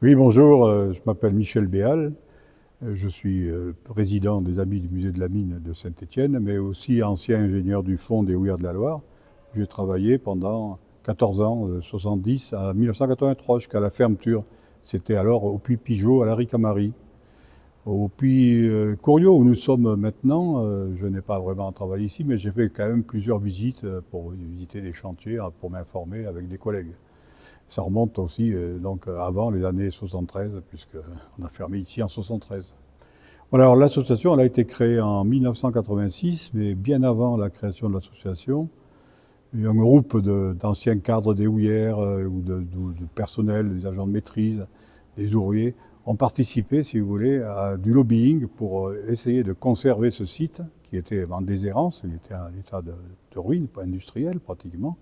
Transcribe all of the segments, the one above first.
Oui, bonjour, je m'appelle Michel Béal, je suis président des Amis du musée de la mine de Saint-Étienne, mais aussi ancien ingénieur du fonds des Houillères de la Loire. J'ai travaillé pendant 14 ans, de 70 à 1983, jusqu'à la fermeture. C'était alors au Puy Pigeot, à la Ricamari. Au Puy Corio, où nous sommes maintenant, je n'ai pas vraiment travaillé ici, mais j'ai fait quand même plusieurs visites pour visiter des chantiers, pour m'informer avec des collègues. Ça remonte aussi donc avant les années 73, puisqu'on a fermé ici en 73. Voilà, alors l'association elle a été créée en 1986, mais bien avant la création de l'association, il y a un groupe d'anciens cadres des houillères ou de personnel, des agents de maîtrise, des ouvriers, ont participé, si vous voulez, à du lobbying pour essayer de conserver ce site qui était en déshérence, il était en état de ruine, pas industriel pratiquement,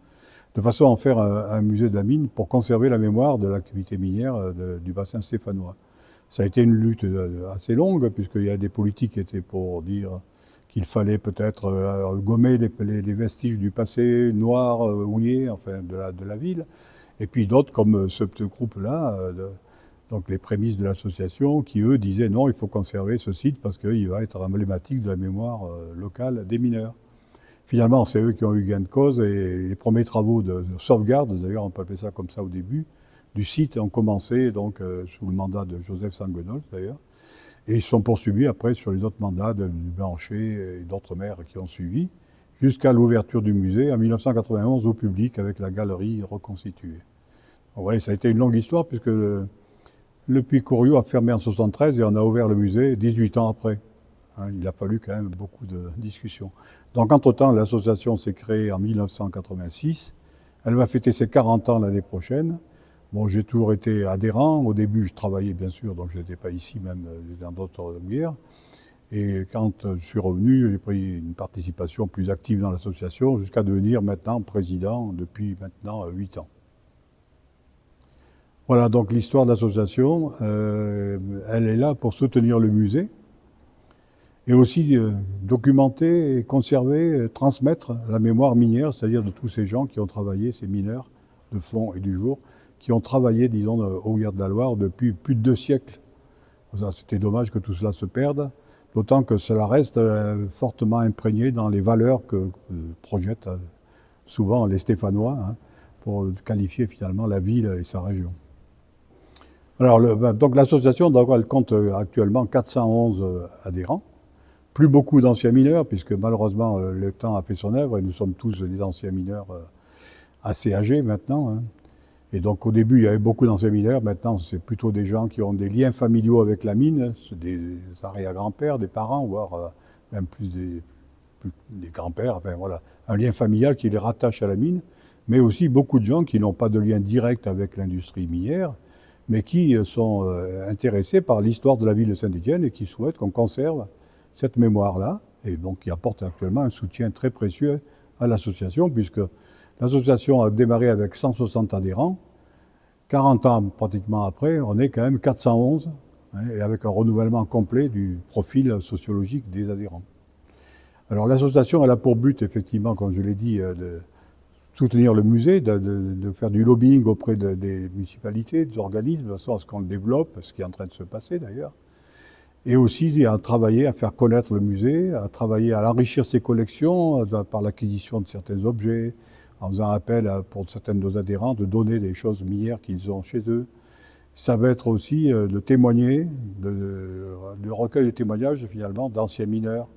de façon à en faire un musée de la mine pour conserver la mémoire de l'activité minière du bassin stéphanois. Ça a été une lutte assez longue, puisqu'il y a des politiques qui étaient pour dire qu'il fallait peut-être gommer les vestiges du passé noir, houillé, enfin, de la ville. Et puis d'autres, comme ce petit groupe-là, donc les prémices de l'association, qui eux disaient non, il faut conserver ce site parce qu'il va être emblématique de la mémoire locale des mineurs. Finalement, c'est eux qui ont eu gain de cause et les premiers travaux de sauvegarde, d'ailleurs on peut appeler ça comme ça au début, du site ont commencé donc sous le mandat de Joseph Sanguenol d'ailleurs, et ils sont poursuivis après sur les autres mandats du Blanchet et d'autres maires qui ont suivi, jusqu'à l'ouverture du musée en 1991 au public avec la galerie reconstituée. Vous voyez, ça a été une longue histoire puisque le Puy Couriot a fermé en 73 et on a ouvert le musée 18 ans après. Hein, il a fallu quand même beaucoup de discussions. Donc, entre-temps, l'association s'est créée en 1986. Elle va fêter ses 40 ans l'année prochaine. Bon, j'ai toujours été adhérent. Au début, je travaillais, bien sûr, donc je n'étais pas ici, même dans d'autres guerres. Et quand je suis revenu, j'ai pris une participation plus active dans l'association, jusqu'à devenir maintenant président depuis maintenant 8 ans. Voilà donc l'histoire de l'association. Elle est là pour soutenir le musée et aussi documenter, conserver, transmettre la mémoire minière, c'est-à-dire de tous ces gens qui ont travaillé, ces mineurs de fond et du jour, qui ont travaillé, disons, au Houillères de la Loire depuis plus de 2 siècles. C'était dommage que tout cela se perde, d'autant que cela reste fortement imprégné dans les valeurs que projettent souvent les Stéphanois, hein, pour qualifier finalement la ville et sa région. Alors, donc l'association, elle compte actuellement 411 adhérents. Plus beaucoup d'anciens mineurs, puisque malheureusement le temps a fait son œuvre et nous sommes tous des anciens mineurs assez âgés maintenant. Hein. Et donc au début il y avait beaucoup d'anciens mineurs, maintenant c'est plutôt des gens qui ont des liens familiaux avec la mine, des arrière-grands-pères, des parents, voire même plus des grands-pères, enfin voilà, un lien familial qui les rattache à la mine, mais aussi beaucoup de gens qui n'ont pas de lien direct avec l'industrie minière, mais qui sont intéressés par l'histoire de la ville de Saint-Étienne et qui souhaitent qu'on conserve cette mémoire-là, et donc qui apporte actuellement un soutien très précieux à l'association, puisque l'association a démarré avec 160 adhérents. 40 ans pratiquement après, on est quand même 411, hein, et avec un renouvellement complet du profil sociologique des adhérents. Alors l'association elle a pour but, effectivement, comme je l'ai dit, de soutenir le musée, de faire du lobbying auprès des municipalités, des organismes, de façon à ce qu'on le développe, ce qui est en train de se passer d'ailleurs. Et aussi à travailler à faire connaître le musée, à travailler à enrichir ses collections par l'acquisition de certains objets, en faisant appel pour certains de nos adhérents de donner des choses minières qu'ils ont chez eux. Ça va être aussi de témoigner, de recueil de témoignages finalement d'anciens mineurs.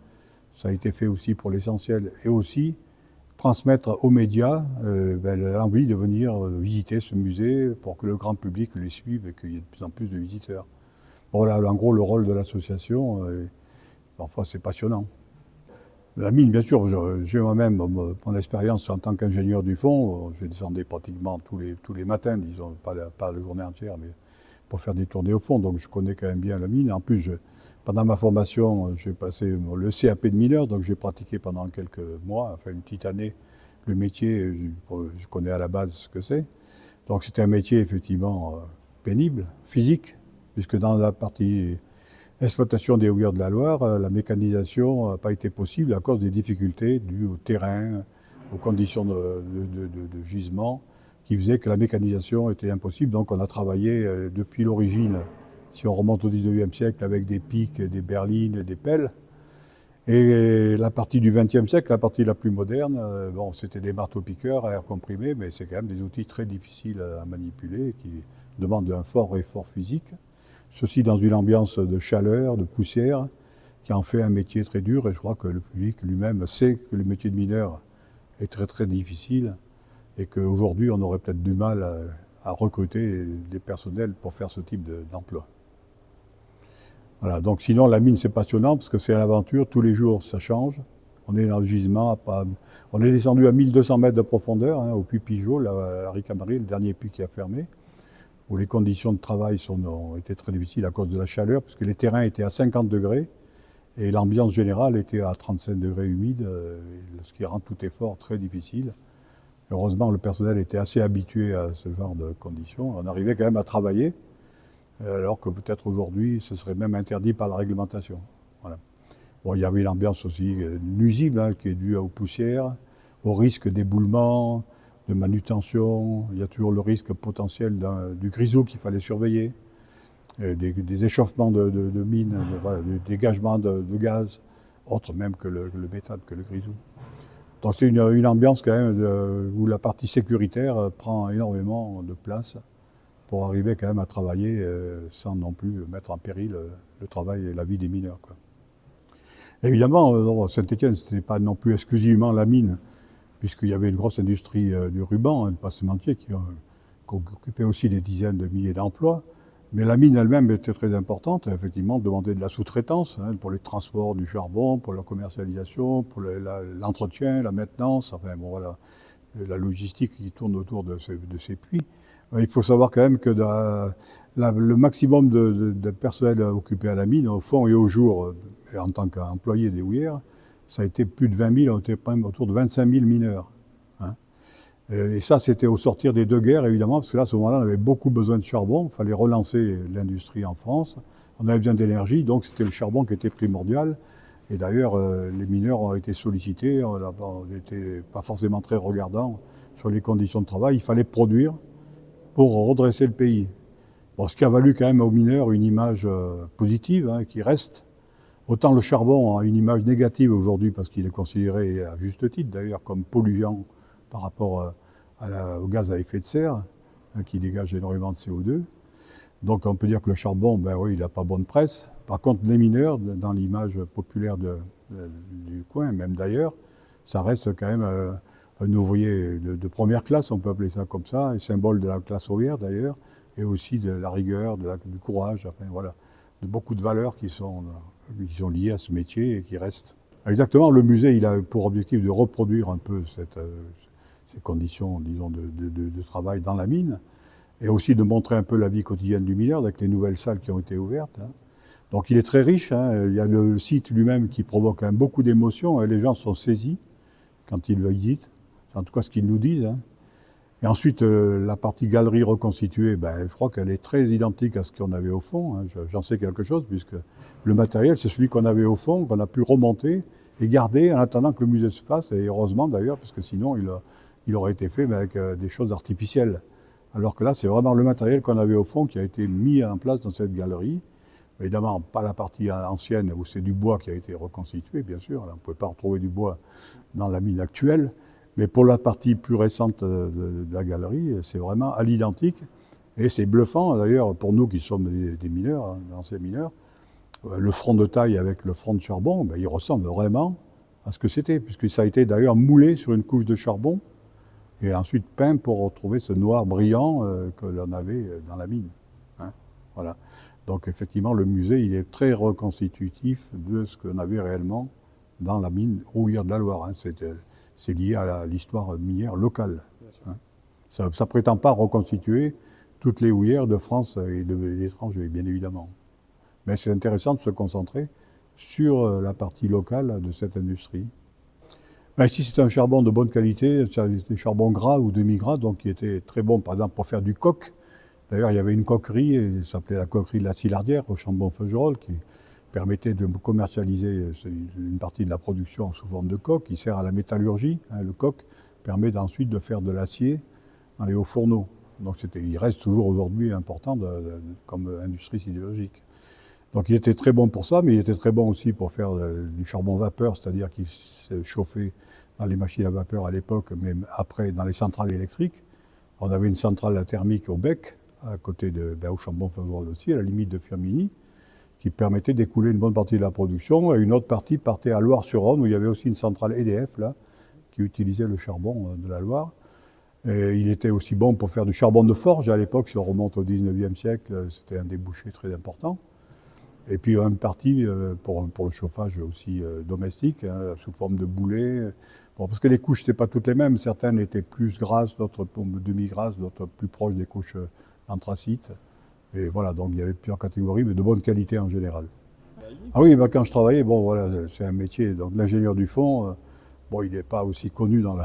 Ça a été fait aussi pour l'essentiel. Et aussi transmettre aux médias l'envie de venir visiter ce musée pour que le grand public les suive et qu'il y ait de plus en plus de visiteurs. Voilà, en gros, le rôle de l'association, parfois c'est passionnant. La mine, bien sûr, j'ai moi-même mon expérience en tant qu'ingénieur du fond. Je descendais pratiquement tous les matins, disons, pas la journée entière, mais pour faire des tournées au fond. Donc je connais quand même bien la mine. En plus, pendant ma formation, j'ai passé le CAP de mineur, donc j'ai pratiqué pendant quelques mois, enfin une petite année, le métier. Je connais à la base ce que c'est. Donc c'était un métier effectivement pénible, physique, puisque dans la partie exploitation des houillères de la Loire, la mécanisation n'a pas été possible à cause des difficultés dues au terrain, aux conditions de gisement. qui faisait que la mécanisation était impossible. Donc on a travaillé depuis l'origine, si on remonte au 19e siècle, avec des pics, des berlines, des pelles. Et la partie du XXe siècle, la partie la plus moderne, bon, c'était des marteaux-piqueurs à air comprimé, mais c'est quand même des outils très difficiles à manipuler, qui demandent un fort effort physique. Ceci dans une ambiance de chaleur, de poussière, qui en fait un métier très dur. Et je crois que le public lui-même sait que le métier de mineur est très très difficile et qu'aujourd'hui on aurait peut-être du mal à recruter des personnels pour faire ce type d'emploi. Voilà, donc sinon la mine c'est passionnant parce que c'est l'aventure, tous les jours ça change. On est dans le gisement, on est descendu à 1200 mètres de profondeur, hein, au puits Pigeot, là, à Ricamarie, le dernier puits qui a fermé, où les conditions de travail ont été très difficiles à cause de la chaleur, parce que les terrains étaient à 50 degrés et l'ambiance générale était à 35 degrés humide, ce qui rend tout effort très difficile. Heureusement, le personnel était assez habitué à ce genre de conditions. On arrivait quand même à travailler, alors que peut-être aujourd'hui, ce serait même interdit par la réglementation. Voilà. Bon, il y avait l'ambiance aussi nuisible, hein, qui est due aux poussières, au risque d'éboulement, de manutention. Il y a toujours le risque potentiel du grisou qu'il fallait surveiller, des échauffements de mines, voilà, des dégagements de gaz, autres même que le méthane, que le grisou. Donc c'est une ambiance quand même où la partie sécuritaire prend énormément de place pour arriver quand même à travailler sans non plus mettre en péril le travail et la vie des mineurs, quoi. Évidemment, Saint-Étienne, ce n'était pas non plus exclusivement la mine, puisqu'il y avait une grosse industrie du ruban, du passementier, qui occupait aussi des dizaines de milliers d'emplois. Mais la mine elle-même était très importante, effectivement, demandait de la sous-traitance, hein, pour les transports du charbon, pour la commercialisation, pour l'entretien, la maintenance, enfin bon voilà, la logistique qui tourne autour de ces puits. Il faut savoir quand même que le maximum de personnel occupé à la mine, au fond et au jour, en tant qu'employé des houillères, ça a été plus de 20 000, on était quand même autour de 25 000 mineurs. Hein. Et ça, c'était au sortir des deux guerres, évidemment, parce que là, à ce moment-là, on avait beaucoup besoin de charbon, il fallait relancer l'industrie en France, on avait besoin d'énergie, donc c'était le charbon qui était primordial. Et d'ailleurs, les mineurs ont été sollicités, on n'était pas forcément très regardants sur les conditions de travail, il fallait produire pour redresser le pays. Bon, ce qui a valu quand même aux mineurs une image positive, hein, qui reste. Autant le charbon a une image négative aujourd'hui parce qu'il est considéré, à juste titre d'ailleurs, comme polluant par rapport au gaz à effet de serre, hein, qui dégage énormément de CO2. Donc on peut dire que le charbon, ben oui, il n'a pas bonne presse. Par contre, les mineurs, dans l'image populaire du coin, même d'ailleurs, ça reste quand même un ouvrier de première classe, on peut appeler ça comme ça, un symbole de la classe ouvrière d'ailleurs, et aussi de la rigueur, du courage, enfin voilà, de beaucoup de valeurs qui sont liées à ce métier et qui restent. Exactement, le musée, il a pour objectif de reproduire un peu ces conditions, disons, de travail dans la mine, et aussi de montrer un peu la vie quotidienne du mineur avec les nouvelles salles qui ont été ouvertes. Hein. Donc il est très riche, hein. Il y a le site lui-même qui provoque quand même beaucoup d'émotions, et les gens sont saisis quand ils le visitent, c'est en tout cas ce qu'ils nous disent. Hein. Et ensuite, la partie galerie reconstituée, ben, je crois qu'elle est très identique à ce qu'on avait au fond. Hein. J'en sais quelque chose, puisque le matériel, c'est celui qu'on avait au fond, qu'on a pu remonter et garder en attendant que le musée se fasse, et heureusement d'ailleurs, parce que sinon il aurait été fait avec des choses artificielles. Alors que là, c'est vraiment le matériel qu'on avait au fond qui a été mis en place dans cette galerie. Évidemment, pas la partie ancienne où c'est du bois qui a été reconstitué, bien sûr. Là, on ne pouvait pas retrouver du bois dans la mine actuelle. Mais pour la partie plus récente de la galerie, c'est vraiment à l'identique. Et c'est bluffant, d'ailleurs, pour nous qui sommes des mineurs, hein, d'anciens mineurs. Le front de taille avec le front de charbon, ben, il ressemble vraiment à ce que c'était, puisque ça a été d'ailleurs moulé sur une couche de charbon et ensuite peint pour retrouver ce noir brillant que l'on avait dans la mine. Hein, voilà. Donc effectivement, le musée, il est très reconstitutif de ce qu'on avait réellement dans la mine Rouillère de la Loire. Hein. C'est lié à l'histoire minière locale. Hein. Ça ne prétend pas reconstituer toutes les houillères de France et de l'étranger, bien évidemment. Mais c'est intéressant de se concentrer sur la partie locale de cette industrie. Ben, ici, c'est un charbon de bonne qualité, c'est des charbons gras ou demi-gras, donc qui était très bon, par exemple, pour faire du coq. D'ailleurs, il y avait une coquerie, elle s'appelait la coquerie de la Silardière, au Chambon-Feugerolles, qui permettait de commercialiser une partie de la production sous forme de coque, qui sert à la métallurgie. Hein, le coq permet ensuite de faire de l'acier dans les hauts fourneaux. Donc il reste toujours aujourd'hui important comme industrie sidérurgique. Donc il était très bon pour ça, mais il était très bon aussi pour faire du charbon vapeur, c'est-à-dire qu'il se chauffait dans les machines à vapeur à l'époque, mais après dans les centrales électriques. On avait une centrale thermique au Bec, à côté au Chambon-Feugerolles aussi, à la limite de Firminy, qui permettait d'écouler une bonne partie de la production, et une autre partie partait à Loire-sur-Rhône, où il y avait aussi une centrale EDF, là, qui utilisait le charbon de la Loire. Et il était aussi bon pour faire du charbon de forge à l'époque, si on remonte au 19e siècle, c'était un débouché très important. Et puis une partie pour le chauffage aussi domestique, hein, sous forme de boulets. Bon, parce que les couches n'étaient pas toutes les mêmes, certaines étaient plus grasses, d'autres demi-grasses, d'autres plus proches des couches anthracites. Et voilà, donc il y avait plusieurs catégories, mais de bonne qualité en général. Ah oui, bah, quand je travaillais, bon voilà, c'est un métier, donc l'ingénieur du fond, bon, il n'est pas aussi connu dans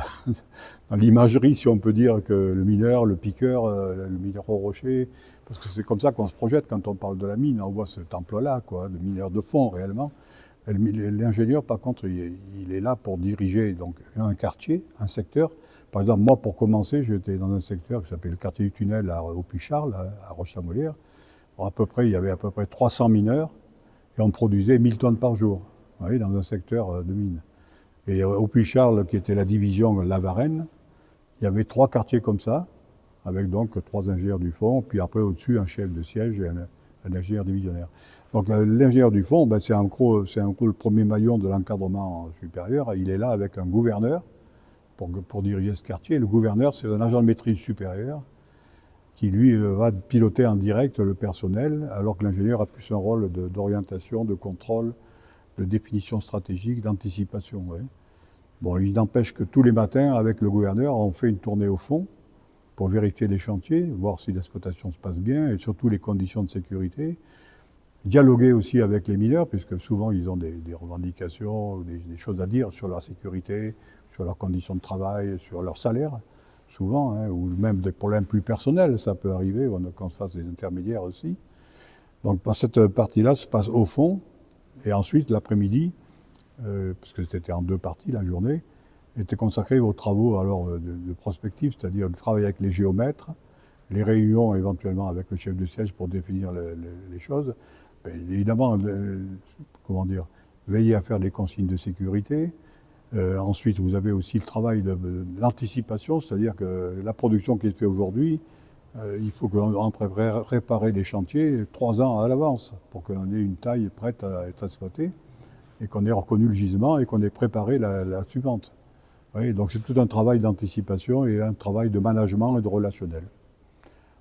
l'imagerie, si on peut dire, que le mineur, le piqueur, le mineur au rocher, parce que c'est comme ça qu'on se projette quand on parle de la mine, on voit cet emploi-là, quoi, le mineur de fond réellement. L'ingénieur, par contre, il est là pour diriger donc, un quartier, un secteur. Par exemple, moi, pour commencer, j'étais dans un secteur qui s'appelait le quartier du Tunnel au Puy-Charles, à Roche-la-Molière. Bon, il y avait à peu près 300 mineurs et on produisait 1000 tonnes par jour, vous voyez, dans un secteur de mine. Et au Puy-Charles, qui était la division La Varenne, il y avait 3 quartiers comme ça, avec donc 3 ingénieurs du fond, puis après au-dessus un chef de siège et un ingénieur divisionnaire. Donc l'ingénieur du fond, ben, c'est un peu le premier maillon de l'encadrement supérieur. Il est là avec un gouverneur pour diriger ce quartier. Le gouverneur, c'est un agent de maîtrise supérieure qui, lui, va piloter en direct le personnel, alors que l'ingénieur a plus un rôle d'orientation, de contrôle, de définition stratégique, d'anticipation. Ouais. Bon, il n'empêche que tous les matins, avec le gouverneur, on fait une tournée au fond pour vérifier les chantiers, voir si l'exploitation se passe bien et surtout les conditions de sécurité. Dialoguer aussi avec les mineurs, puisque souvent ils ont des revendications, des choses à dire sur leur sécurité, sur leurs conditions de travail, sur leur salaire, souvent, hein, ou même des problèmes plus personnels, ça peut arriver, qu'on se fasse des intermédiaires aussi. Donc cette partie-là se passe au fond, et ensuite l'après-midi, parce que c'était en 2 parties la journée, était consacrée aux travaux alors, de prospective, c'est-à-dire le travail avec les géomètres, les réunions éventuellement avec le chef de siège pour définir les choses. Ben, évidemment, comment dire, veiller à faire des consignes de sécurité. Ensuite, vous avez aussi le travail de l'anticipation, c'est-à-dire que la production qui est faite aujourd'hui, il faut qu'on préparer des chantiers 3 ans à l'avance pour qu'on ait une taille prête à être exploitée et qu'on ait reconnu le gisement et qu'on ait préparé la suivante. Oui, donc c'est tout un travail d'anticipation et un travail de management et de relationnel.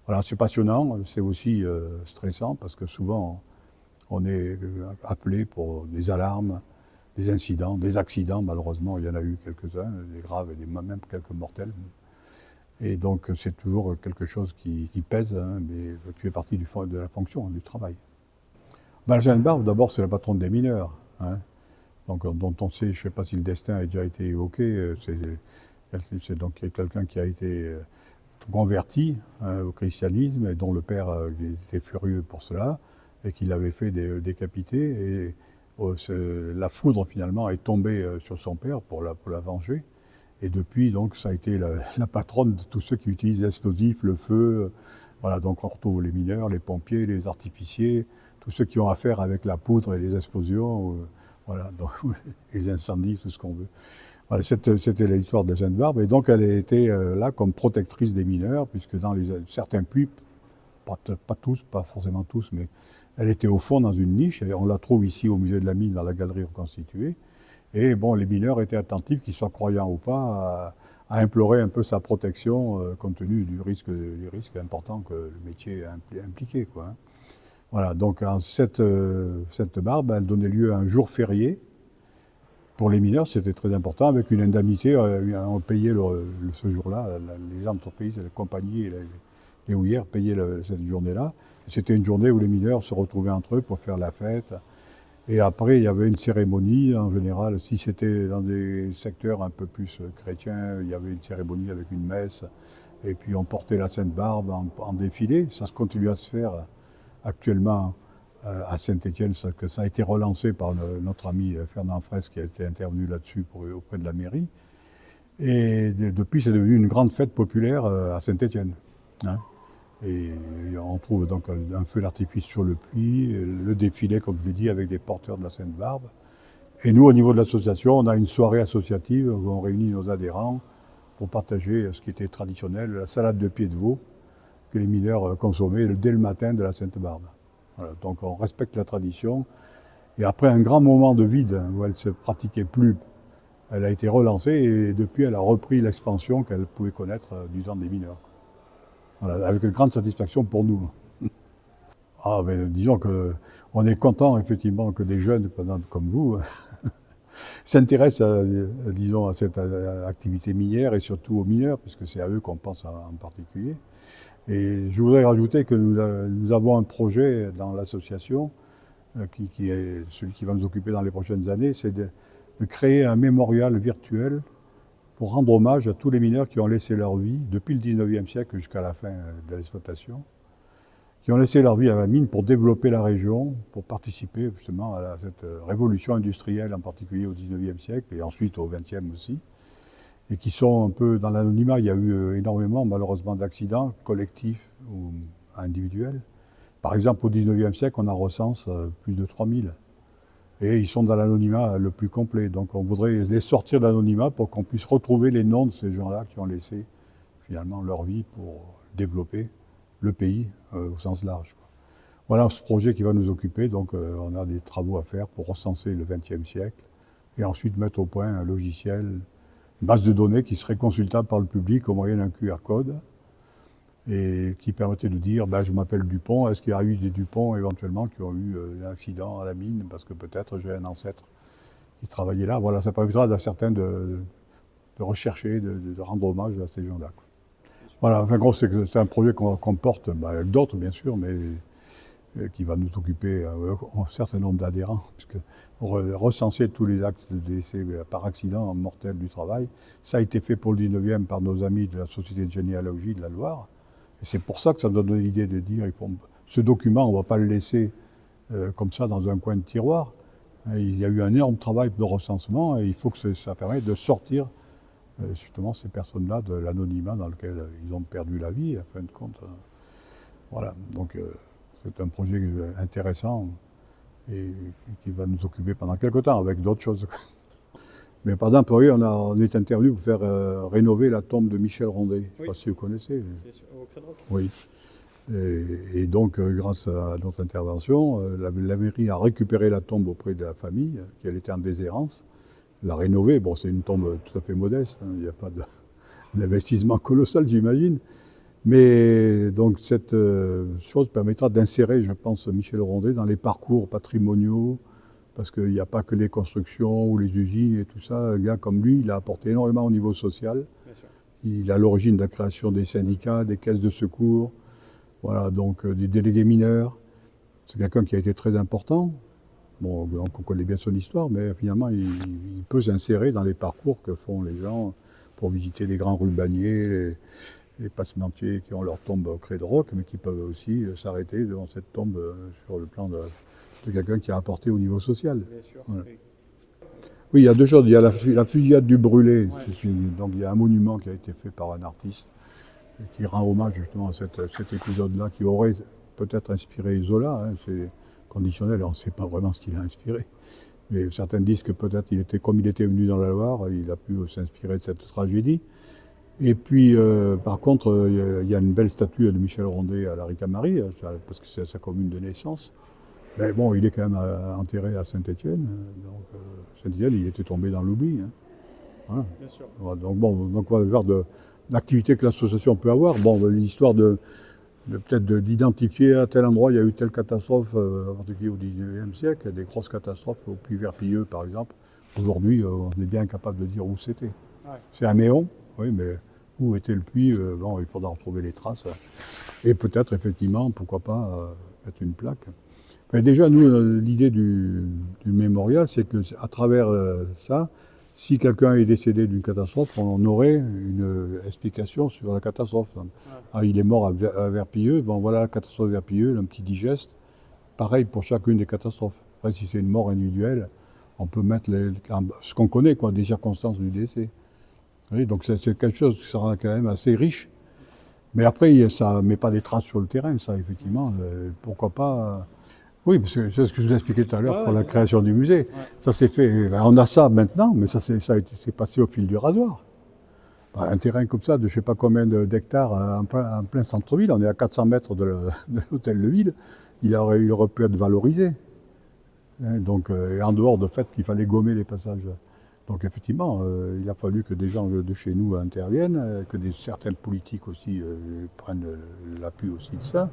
Voilà, c'est passionnant, c'est aussi stressant parce que souvent on est appelé pour des alarmes, des incidents, des accidents. Malheureusement, il y en a eu quelques-uns, des graves et même quelques mortels. Et donc c'est toujours quelque chose qui pèse, hein, mais qui fait partie de la fonction, du travail. Benjamin Barbe, d'abord, c'est la patronne des mineurs, hein, donc, dont on sait, je ne sais pas si le destin a déjà été évoqué, c'est donc quelqu'un qui a été converti, hein, au christianisme et dont le père était furieux pour cela et qui l'avait fait décapiter. Et la foudre finalement est tombée sur son père pour la venger. Et depuis, donc, ça a été la patronne de tous ceux qui utilisent l'explosif, le feu. Voilà, donc on retrouve les mineurs, les pompiers, les artificiers, tous ceux qui ont affaire avec la poudre et les explosions, voilà, donc, les incendies, tout ce qu'on veut. Voilà, c'était l'histoire de Jeanne Barbe. Et donc elle a été là comme protectrice des mineurs, puisque dans certains puits, pas tous, pas forcément tous, mais elle était au fond dans une niche. Et on la trouve ici au musée de la mine, dans la galerie reconstituée. Et bon, les mineurs étaient attentifs, qu'ils soient croyants ou pas, à implorer un peu sa protection, compte tenu du risque important que le métier impliquait, quoi, hein. Voilà, donc cette barbe, elle donnait lieu à un jour férié. Pour les mineurs, c'était très important, avec une indemnité, on payait ce jour-là, les entreprises, les compagnies et les houillères payaient cette journée-là. C'était une journée où les mineurs se retrouvaient entre eux pour faire la fête. Et après, il y avait une cérémonie, en général, si c'était dans des secteurs un peu plus chrétiens, il y avait une cérémonie avec une messe, et puis on portait la Sainte Barbe en défilé. Ça se continue à se faire actuellement à Saint-Étienne, que ça a été relancé par notre ami Fernand Fraisse qui a été intervenu là-dessus auprès de la mairie. Et depuis, c'est devenu une grande fête populaire à Saint-Étienne. Hein. Et on trouve donc un feu d'artifice sur le puits, le défilé, comme je l'ai dit, avec des porteurs de la Sainte-Barbe. Et nous, au niveau de l'association, on a une soirée associative où on réunit nos adhérents pour partager ce qui était traditionnel, la salade de pied de veau que les mineurs consommaient dès le matin de la Sainte-Barbe. Voilà, donc on respecte la tradition. Et après un grand moment de vide où elle ne se pratiquait plus, elle a été relancée et depuis elle a repris l'expansion qu'elle pouvait connaître du temps des mineurs. Voilà, avec une grande satisfaction pour nous. Ah, ben, disons qu'on est content effectivement que des jeunes comme vous s'intéressent disons, à cette activité minière et surtout aux mineurs, puisque c'est à eux qu'on pense en particulier. Et je voudrais rajouter que nous avons un projet dans l'association qui est celui qui va nous occuper dans les prochaines années, c'est de créer un mémorial virtuel pour rendre hommage à tous les mineurs qui ont laissé leur vie depuis le 19e siècle jusqu'à la fin de l'exploitation, qui ont laissé leur vie à la mine pour développer la région, pour participer justement à cette révolution industrielle, en particulier au 19e siècle et ensuite au 20e aussi, et qui sont un peu dans l'anonymat. Il y a eu énormément, malheureusement, d'accidents collectifs ou individuels. Par exemple, au 19e siècle, on en recense plus de 3000. Et ils sont dans l'anonymat le plus complet. Donc on voudrait les sortir de l'anonymat pour qu'on puisse retrouver les noms de ces gens-là qui ont laissé finalement leur vie pour développer le pays au sens large. Voilà ce projet qui va nous occuper. Donc on a des travaux à faire pour recenser le XXe siècle et ensuite mettre au point un logiciel, une base de données qui serait consultable par le public au moyen d'un QR code et qui permettait de dire je m'appelle Dupont, est-ce qu'il y a eu des Dupont éventuellement qui ont eu un accident à la mine parce que peut-être j'ai un ancêtre qui travaillait là. Voilà, ça permettra à certains de rechercher, de rendre hommage à ces gens-là. Voilà, enfin gros, c'est un projet qu'on porte avec d'autres bien sûr, mais qui va nous occuper un certain nombre d'adhérents, puisque recenser tous les actes de décès par accident mortel du travail, ça a été fait pour le 19e par nos amis de la Société de généalogie de la Loire. Et c'est pour ça que ça donne l'idée de dire, ce document, on ne va pas le laisser comme ça dans un coin de tiroir. Il y a eu un énorme travail de recensement et il faut que ça permette de sortir justement ces personnes-là de l'anonymat dans lequel ils ont perdu la vie, à fin de compte. Voilà, donc c'est un projet intéressant et qui va nous occuper pendant quelques temps avec d'autres choses. Mais par exemple, oui, on est intervenu pour faire rénover la tombe de Michel Rondet. Je ne sais pas si vous connaissez. C'est au Crédroc. Oui. Et donc, grâce à notre intervention, la mairie a récupéré la tombe auprès de la famille, qui elle était en déshérence, l'a rénovée. Bon, c'est une tombe tout à fait modeste, hein, il n'y a pas d'investissement colossal, j'imagine. Mais donc, cette chose permettra d'insérer, je pense, Michel Rondet dans les parcours patrimoniaux, parce qu'il n'y a pas que les constructions ou les usines et tout ça. Un gars comme lui, il a apporté énormément au niveau social. Il est à l'origine de la création des syndicats, des caisses de secours, voilà, donc des délégués mineurs. C'est quelqu'un qui a été très important. Bon, donc on connaît bien son histoire, mais finalement, il peut s'insérer dans les parcours que font les gens pour visiter les grands rubaniers, les passementiers qui ont leur tombe au Crédroc, mais qui peuvent aussi s'arrêter devant cette tombe sur le plan de quelqu'un qui a apporté au niveau social. Bien sûr. Voilà. Oui, il y a deux choses. Il y a la fusillade du brûlé. Ouais. Donc il y a un monument qui a été fait par un artiste qui rend hommage justement à cet épisode-là qui aurait peut-être inspiré Zola. Hein, c'est conditionnel, on ne sait pas vraiment ce qu'il a inspiré. Mais certains disent que peut-être comme il était venu dans la Loire, il a pu s'inspirer de cette tragédie. Et puis, par contre, il y a une belle statue de Michel Rondet à la Ricamarie, parce que c'est sa commune de naissance. Mais bon, il est quand même enterré à Saint-Étienne. Donc, Saint-Étienne, il était tombé dans l'oubli. Hein. Voilà. Bien sûr. Voilà, donc voilà le genre d'activité que l'association peut avoir. Bon, l'histoire peut-être d'identifier à tel endroit il y a eu telle catastrophe, en particulier au 19e siècle, des grosses catastrophes au puits Verpilleux par exemple. Aujourd'hui, on est bien incapable de dire où c'était. Ouais. C'est un méon, oui, mais où était le puits bon, il faudra retrouver les traces. Et peut-être effectivement, pourquoi pas, mettre une plaque. Mais déjà, nous, l'idée du mémorial, c'est qu'à travers ça, si quelqu'un est décédé d'une catastrophe, on aurait une explication sur la catastrophe. Ouais. Ah, il est mort à Verpilleux, bon voilà la catastrophe de Verpilleux, un petit digeste. Pareil pour chacune des catastrophes. Après, si c'est une mort individuelle, on peut mettre ce qu'on connaît, quoi, des circonstances du décès. Oui, donc c'est quelque chose qui sera quand même assez riche. Mais après, ça ne met pas des traces sur le terrain, ça, effectivement. Pourquoi pas oui, parce que c'est ce que je vous expliquais tout à l'heure Ouais, pour ouais, la c'est ça. création du musée. Ouais. Ça s'est fait. Ben, on a ça maintenant, mais c'est passé au fil du rasoir. Ben, un terrain comme ça, de je ne sais pas combien d'hectares en plein centre-ville, on est à 400 mètres de l'hôtel de ville, il aurait pu être valorisé. Hein, donc, et en dehors du fait qu'il fallait gommer les passages. Donc effectivement, il a fallu que des gens de chez nous interviennent, que certains politiques aussi prennent l'appui aussi de ça,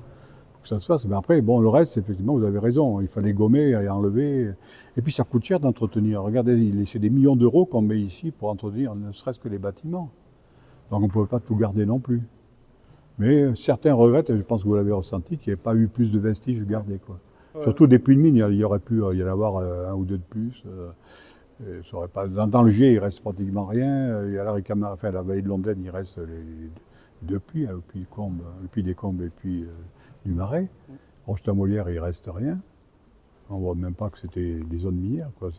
pour que ça se fasse. Mais après, bon, le reste, effectivement, vous avez raison, il fallait gommer et enlever. Et puis ça coûte cher d'entretenir. Regardez, c'est des millions d'euros qu'on met ici pour entretenir ne serait-ce que les bâtiments. Donc on ne peut pas tout garder non plus. Mais certains regrettent, et je pense que vous l'avez ressenti, qu'il n'y ait pas eu plus de vestiges gardés, quoi. Ouais. Surtout des puits de mine, il y aurait pu y en avoir un ou deux de plus. Ça aurait pas, dans le G, il reste pratiquement rien. Il y a la Ricamar, enfin, la vallée de Londaine, il reste les deux puits, hein, le puits des Combes et puis du Marais. Roche-Molière, il reste rien. On voit même pas que c'était des zones minières, quoi.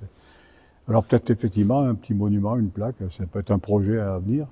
Alors peut-être effectivement un petit monument, une plaque, ça peut être un projet à venir.